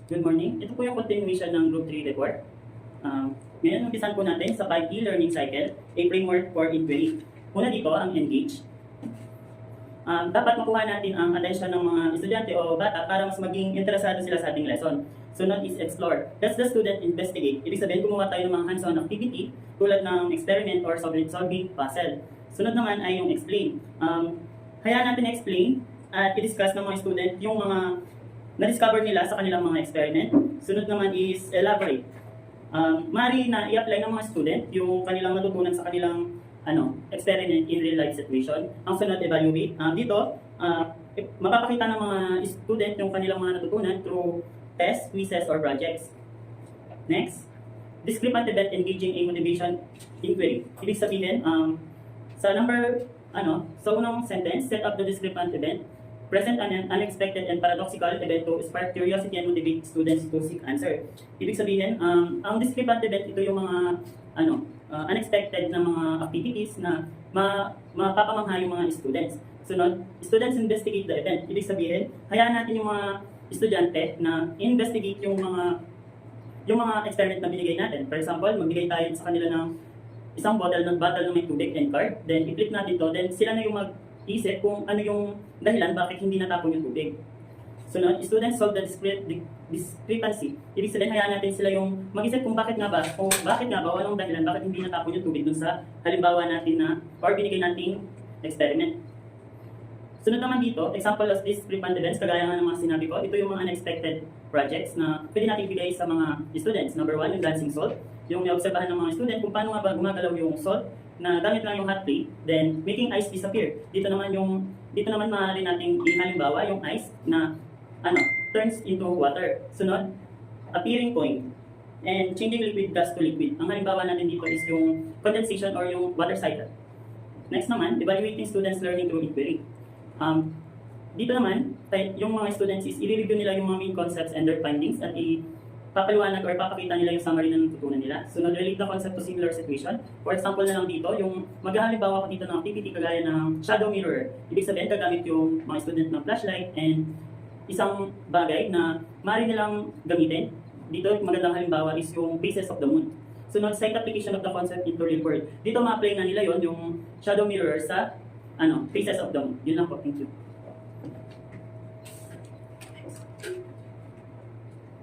Good morning. Ito po yung continuation ng Group 3 report. Ngayon, umpisan po natin sa 5 learning cycle, a framework for inquiry. Una dito, ang engage. Dapat makuha natin ang attention ng mga estudyante o bata para mas maging interesado sila sa ating lesson. Sunod is explore. That's the student investigate. Ibig sabihin, gumawa tayo ng mga hands-on activity tulad ng experiment or solving puzzle. Sunod naman ay yung explain. Hayaan natin explain at i-discuss ng mga student yung mga na-discover nila sa kanilang mga experiment. Sunod naman is elaborate. Mari na i-apply ng mga student yung kanilang natutunan sa kanilang experiment in real life situation. Ang sunod, evaluate. Dito, mapapakita ng mga student yung kanilang mga natutunan through tests, quizzes, or projects. Next, discrepant event engaging a motivation inquiry. Ibig sabihin, sa unang sentence, set up the discrepant event. Present an unexpected and paradoxical event to spark curiosity and motivate students to seek answer. Ibig sabihin, ang discrepant event, ito yung mga unexpected na mga activities na mapapamangha yung mga students. Sunod, students investigate the event. Ibig sabihin, hayaan natin yung mga estudyante na investigate yung mga experiment na binigay natin. For example, magbigay tayo sa kanila ng isang bottle na may tubig and card. Then, i-flip natin to. Then, sila na yung mag-isip kung ano yung dahilan bakit hindi natapon yung tubig. Sunod, students solve the discrepancy. Ibig sabihin, hayaan natin sila yung mag-isip kung bakit nga ba, walang dahilan, bakit hindi natapon yung tubig dun sa halimbawa natin na, or binigay nating experiment. Sunod naman dito, example of discrepant events, kagaya nga ng mga sinabi ko, ito yung mga unexpected projects na pwede natin ibigay sa mga students. Number 1, yung dancing salt. Yung naobserbahan ng mga student kung paano nga ba gumagalaw yung salt na gamit lang yung hot plate, then making ice disappear. Dito naman maaari nating halimbawa yung ice na turns into water. Sunod, appearing point and changing liquid gas to liquid. Ang halimbawa natin dito is yung condensation or yung water cycle. Next naman, evaluating students learning through inquiry. Dito naman, yung mga students is i-review nila yung mga main concepts and their findings at papaliwanag or papakita nila yung summary na natutunan nila. Sunod, relate the concept to similar situation. For example na lang dito, yung maghahalimbawa ko dito ng activity kagaya ng shadow mirror. Ibig sabihin, gagamit yung mga student ng flashlight and isang bagay na maaari nilang gamitin. Dito, magandang halimbawa is yung phases of the moon. Sunod, site application of the concept into real world. Dito, ma-apply na nila yon yung shadow mirror sa phases of the moon. Yun lang po. Thank you.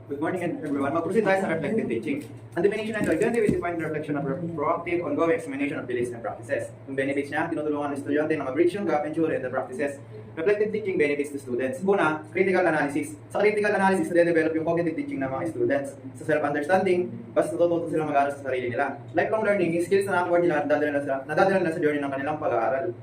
Good morning everyone. Mag-proceed tayo sa reflective teaching. Ang definition nito ay ganda is defined reflection of proactive, ongoing examination of beliefs and practices. Yung benefits niya, tinutulungan ng estudyante na mag-bridge yung gap and during the practices. Reflective teaching benefits to students. Una, critical analysis. Sa critical analysis, na-develop yung cognitive teaching ng mga students. Sa self-understanding, basta natututo silang mag-aaral sa sarili nila. Lifelong learning, yung skills na nakakuha nila, nadadala nila sa journey ng kanilang pag-aaral.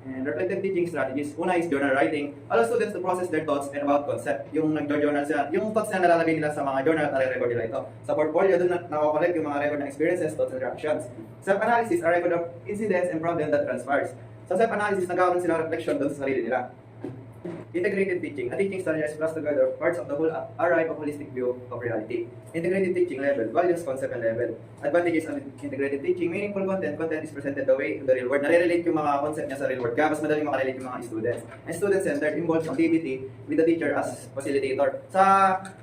And reflective teaching strategies. Una is journal writing. Allow students to process their thoughts and about concept. Yung nag-journal sila, yung thoughts na nalalagay nila sa mga journal at nare-record nila ito. Sa portfolio, doon nakakollect yung mga record ng experiences, thoughts, and reactions. Self-analysis, a record of incidents and problems that transpires. Sa self-analysis, nagkakaroon sila reflection doon sa sarili nila. Integrated teaching. A teaching strategy plus together parts of the whole arrive a holistic view of reality. Integrated teaching level, values, concept, and level. Advantages of integrated teaching, meaningful content is presented the way in the real world. Nare-relate yung mga concept niya sa real world, kaya mas madaling makarelate yung mga students. And student-centered involves activity with the teacher as facilitator. Sa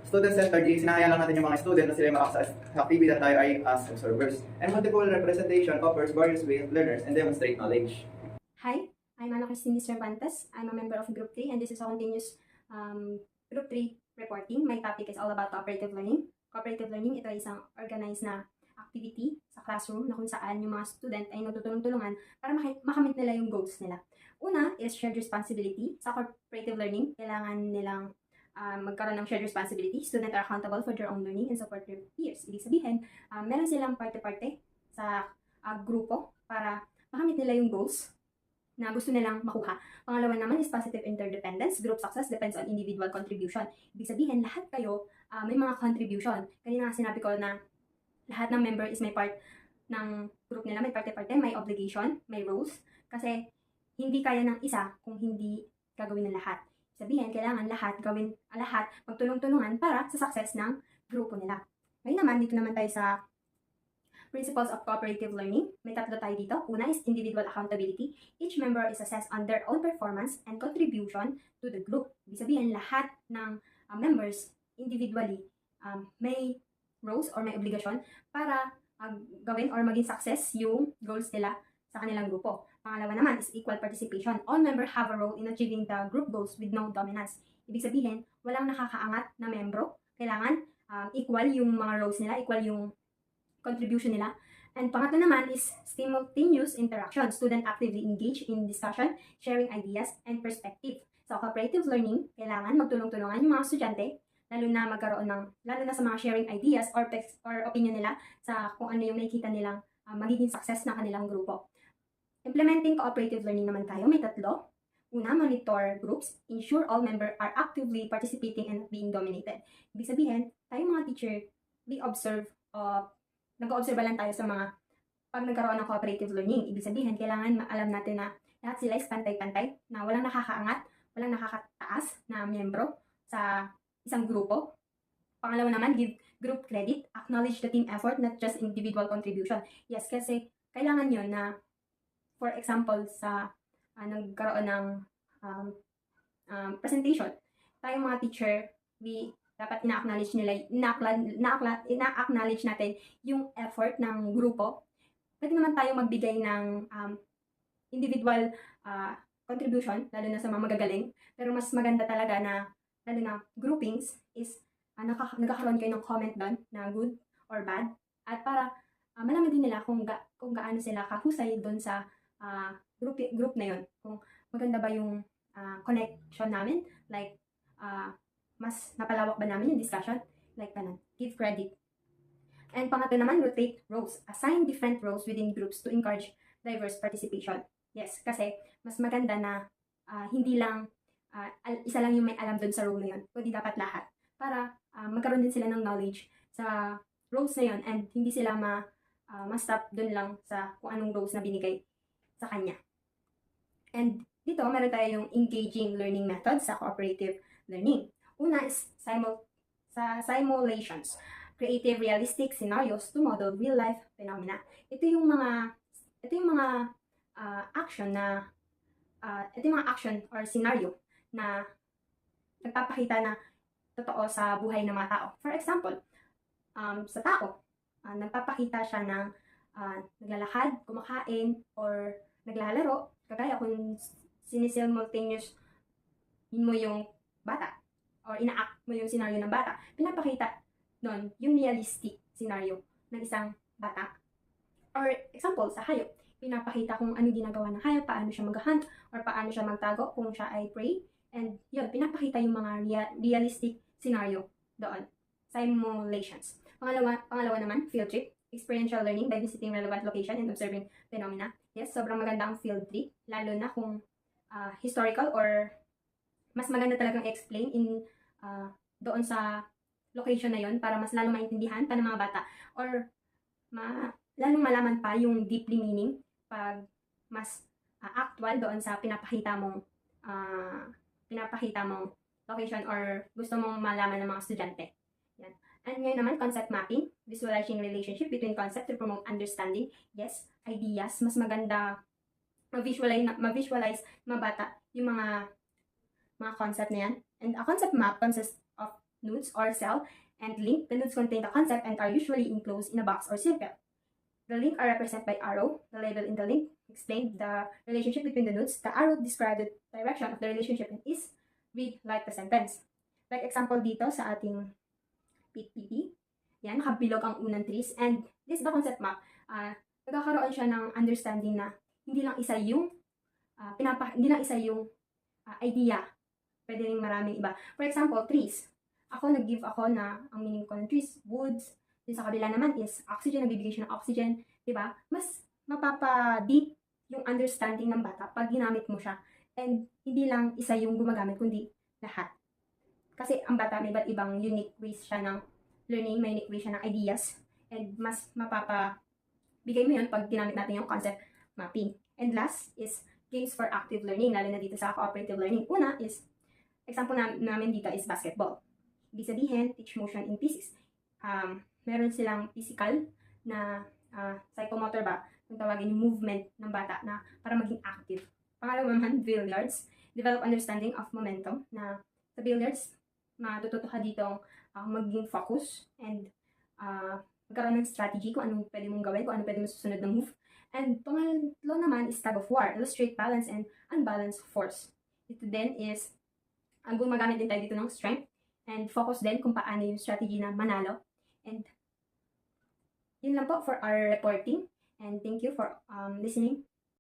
student-centered, sinahaya lang natin yung mga student na sila yung maka-access sa activity na tayo ay as observers. And multiple representation offers various ways of learners and demonstrate knowledge. Hi, I'm Ana Cristina Cervantes. I'm a member of Group 3 and this is a continuous Group 3 reporting. My topic is all about cooperative learning. Cooperative learning, ito ay isang organized na activity sa classroom na kung saan yung mga student ay natutulong-tulungan para makamit nila yung goals nila. Una is shared responsibility. Sa cooperative learning, kailangan nilang magkaroon ng shared responsibility. Students are accountable for their own learning and support their peers. Ibig sabihin, meron silang parte-parte sa grupo para makamit nila yung goals na gusto nilang makuha. Pangalawa naman is positive interdependence. Group success depends on individual contribution. Ibig sabihin, lahat kayo may mga contribution. Kanina sinabi ko na lahat ng member is may part ng group nila, may parte-parte, may obligation, may roles. Kasi hindi kaya ng isa kung hindi gagawin ng lahat. Sabihin, kailangan lahat magtulong-tulungan para sa success ng grupo nila. Ngayon naman, dito naman tayo sa principles of cooperative learning. May tatlo tayo dito. Una is individual accountability. Each member is assessed on their own performance and contribution to the group. Ibig sabihin, lahat ng members individually may roles or may obligasyon para gawin or maging success yung goals nila sa kanilang grupo. Pangalawa naman is equal participation. All members have a role in achieving the group goals with no dominance. Ibig sabihin, walang nakakaangat na membro. Kailangan equal yung mga roles nila, equal yung contribution nila. And pangatlo naman is simultaneous interaction. Student actively engage in discussion, sharing ideas, and perspective. Sa cooperative learning, kailangan magtulong-tulungan yung mga estudyante, lalo na sa mga sharing ideas or opinion nila sa kung ano yung nakikita nilang magiging success ng kanilang grupo. Implementing cooperative learning naman tayo, may 3. Una, monitor groups, ensure all members are actively participating and not being dominated. Ibig sabihin, tayo mga teacher, we observe, nag-observe lang tayo sa mga pag nagkaroon ng cooperative learning. Ibig sabihin, kailangan alam natin na lahat sila is pantay-pantay, na walang nakakaangat, walang nakakataas na miyembro sa isang grupo. Pangalawa naman, give group credit, acknowledge the team effort, not just individual contribution. Yes, kasi kailangan yun na, for example, sa nagkaroon ng presentation, tayong mga teacher, dapat ina-acknowledge natin yung effort ng grupo. Pwede naman tayo magbigay ng individual contribution, lalo na sa mga magagaling. Pero mas maganda talaga na, lalo na groupings, is nagkakaroon kayo ng comment doon na good or bad. At para malaman din nila kung gaano sila kahusay doon sa group na yun. Kung maganda ba yung connection namin, like mas napalawak ba namin yung discussion, like ganun. Give credit. And pangatlo naman, rotate roles. Assign different roles within groups to encourage diverse participation. Yes, kasi mas maganda na hindi lang isa lang yung may alam doon sa role na yun, kundi dapat lahat. Para magkaroon din sila ng knowledge sa roles na yun and hindi sila ma-stop doon lang sa kung anong roles na binigay sa kanya. And dito, meron tayo yung engaging learning method sa cooperative learning. Una is simulations. Creative realistic scenarios to model real-life phenomena. Ito yung mga action or scenario na nagpapakita na totoo sa buhay ng mga tao. For example, sa tao, nagpapakita siya ng naglalakad, kumakain, or naglalaro. Kagaya kung sinisimultaneous mo yung bata or ina-act mo yung scenario ng bata, pinapakita nun yung realistic scenario ng isang bata. Or example, sa hayop, pinapakita kung ano ginagawa ng hayop, paano siya mag-hunt, or paano siya magtago kung siya ay prey. And yun, pinapakita yung mga realistic scenario doon. Simulations. Pangalawa naman, field trip. Experiential learning by visiting relevant location and observing phenomena. Yes, sobrang maganda ang field trip, lalo na kung historical or mas maganda talagang explain doon sa location na yon para mas lalo maintindihan pa ng mga bata or lalong malaman pa yung deeply meaning pag mas actual doon sa pinapakita mong location or gusto mong malaman ng mga estudyante. Yan. And ngayon naman, concept mapping, visualizing relationship between concept to promote understanding. Yes, ideas, mas maganda ma-visualize mga bata yung mga concept na yan. And a concept map consists of nodes or cell and link. The nodes contain the concept and are usually enclosed in a box or circle. The link are represented by arrow. The label in the link explains the relationship between the nodes. The arrow describes the direction of the relationship and is read like the sentence. Like example dito sa ating PPT. Yan, nakabilog ang unang trees. And this is the concept map. Nagkakaroon siya ng understanding na hindi lang isa yung idea. Pwede rin maraming iba. For example, trees. Nag-give ako na ang meaning ko ng trees, woods. Yung sa kabila naman is oxygen, nagbibigay siya ng oxygen. Diba? Mas mapapa-deep yung understanding ng bata pag ginamit mo siya. And hindi lang isa yung gumagamit, kundi lahat. Kasi ang bata may iba't ibang unique ways siya ng learning, may unique ways siya ng ideas. And mas mapapabigay mo yun pag ginamit natin yung concept mapping. And last is games for active learning, lalo na dito sa cooperative learning. Una is, example namin dito is basketball. Ibig sabihin, teach motion in physics. Meron silang physical na psychomotor ba, kung tawagin yung movement ng bata na para maging active. Pangalawa naman, billiards. Develop understanding of momentum na sa billiards, matututo ka ditong maging focus and magkaroon ng strategy kung anong pwede mong gawin, kung anong pwede mong susunod na move. And pangatlo naman is tug of war, illustrate balance and unbalanced force. Ito din is, ang gumagamit din tayo dito ng strength and focus din kung paano yung strategy na manalo. And yun lang po for our reporting. And thank you for listening.